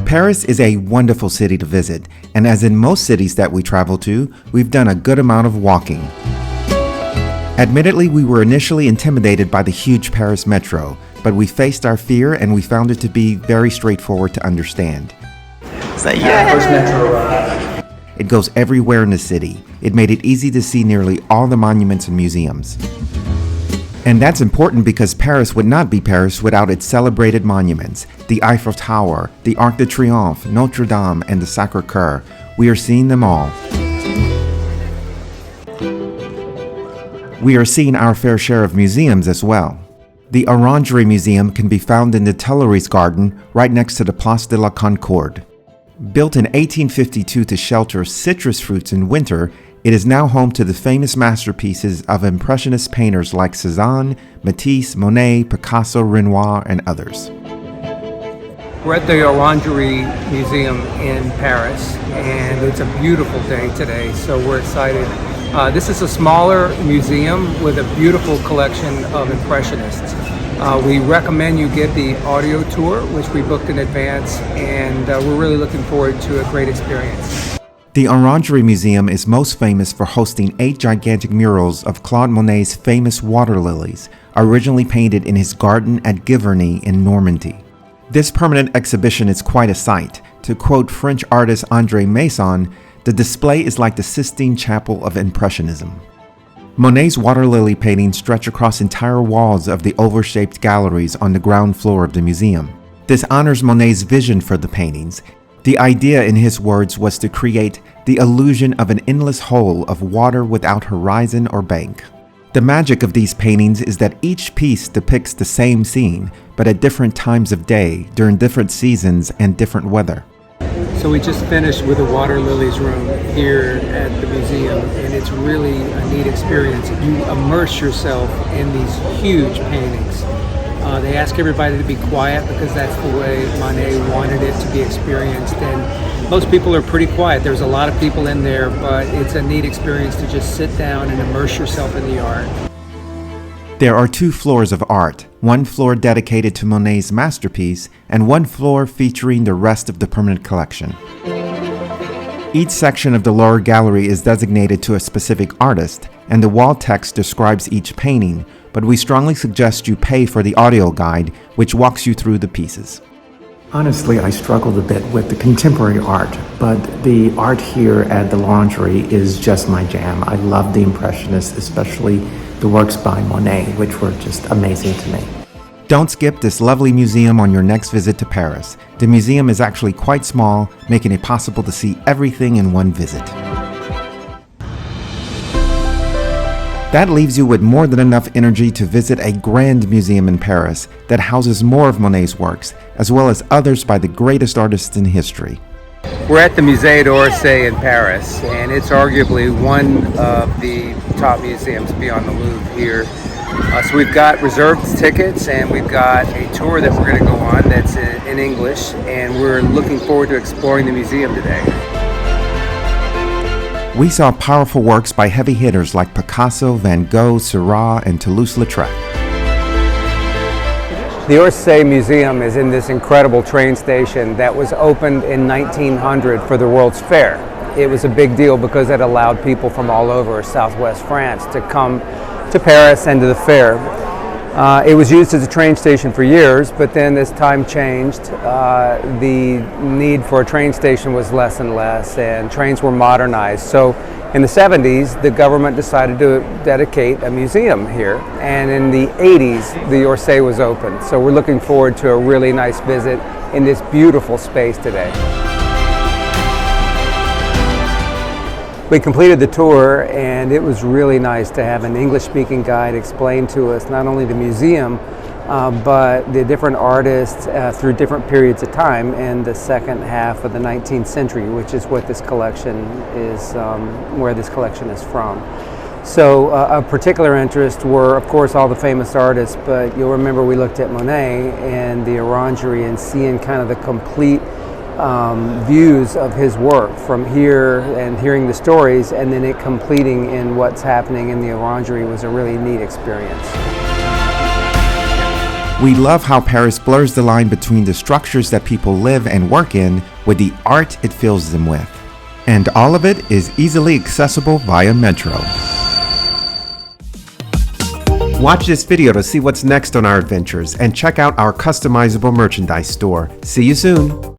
Paris is a wonderful city to visit, and as in most cities that we travel to, we've done a good amount of walking. Admittedly, we were initially intimidated by the huge Paris metro, but we faced our fear and we found it to be very straightforward to understand. First metro arrived. It goes everywhere in the city. It made it easy to see nearly all the monuments and museums. And that's important because Paris would not be Paris without its celebrated monuments, the Eiffel Tower, the Arc de Triomphe, Notre Dame, and the Sacré-Cœur. We are seeing them all. We are seeing our fair share of museums as well. The Orangerie Museum can be found in the Tuileries Garden right next to the Place de la Concorde. Built in 1852 to shelter citrus fruits in winter, it is now home to the famous masterpieces of Impressionist painters like Cézanne, Matisse, Monet, Picasso, Renoir, and others. We're at the Orangerie Museum in Paris, and it's a beautiful day today, so we're excited. This is a smaller museum with a beautiful collection of Impressionists. We recommend you get the audio tour, which we booked in advance, and we're really looking forward to a great experience. The Orangerie Museum is most famous for hosting 8 gigantic murals of Claude Monet's famous water lilies, originally painted in his garden at Giverny in Normandy. This permanent exhibition is quite a sight. To quote French artist André Masson, the display is like the Sistine Chapel of Impressionism. Monet's water lily paintings stretch across entire walls of the oval-shaped galleries on the ground floor of the museum. This honors Monet's vision for the paintings. The idea, in his words, was to create the illusion of an endless hole of water without horizon or bank. The magic of these paintings is that each piece depicts the same scene, but at different times of day, during different seasons and different weather. So we just finished with the water lilies room here at the museum, and it's really a neat experience. You immerse yourself in these huge paintings. They ask everybody to be quiet because that's the way Monet wanted it to be experienced, and most people are pretty quiet. There's a lot of people in there, but it's a neat experience to just sit down and immerse yourself in the art. There are 2 floors of art, one floor dedicated to Monet's masterpiece and one floor featuring the rest of the permanent collection. Each section of the lower gallery is designated to a specific artist, and the wall text describes each painting, but we strongly suggest you pay for the audio guide, which walks you through the pieces. Honestly, I struggled a bit with the contemporary art, but the art here at the Orangerie is just my jam. I love the Impressionists, especially the works by Monet, which were just amazing to me. Don't skip this lovely museum on your next visit to Paris. The museum is actually quite small, making it possible to see everything in one visit. That leaves you with more than enough energy to visit a grand museum in Paris that houses more of Monet's works, as well as others by the greatest artists in history. We're at the Musee de Orsay in Paris, and it's arguably one of the top museums beyond the Louvre here. So we've got reserved tickets, and we've got a tour that we're going to go on that's in English, and we're looking forward to exploring the museum today. We saw powerful works by heavy hitters like Picasso, Van Gogh, Seurat, and Toulouse-Lautrec. The Orsay Museum is in this incredible train station that was opened in 1900 for the World's Fair. It was a big deal because it allowed people from all over Southwest France to come to Paris and to the fair. It was used as a train station for years, but then as time changed, the need for a train station was less and less, and trains were modernized. So in the 70s, the government decided to dedicate a museum here, and in the 80s, the Orsay was opened. So we're looking forward to a really nice visit in this beautiful space today. We completed the tour, and it was really nice to have an English-speaking guide explain to us not only the museum, but the different artists through different periods of time in the second half of the 19th century, which is what this collection is, where this collection is from. So of particular interest were, of course, all the famous artists, but you'll remember we looked at Monet and the Orangerie and seeing kind of the complete views of his work from here and hearing the stories, and then it completing in what's happening in the Orangerie was a really neat experience. We love how Paris blurs the line between the structures that people live and work in with the art it fills them with. And all of it is easily accessible via metro. Watch this video to see what's next on our adventures and check out our customizable merchandise store. See you soon!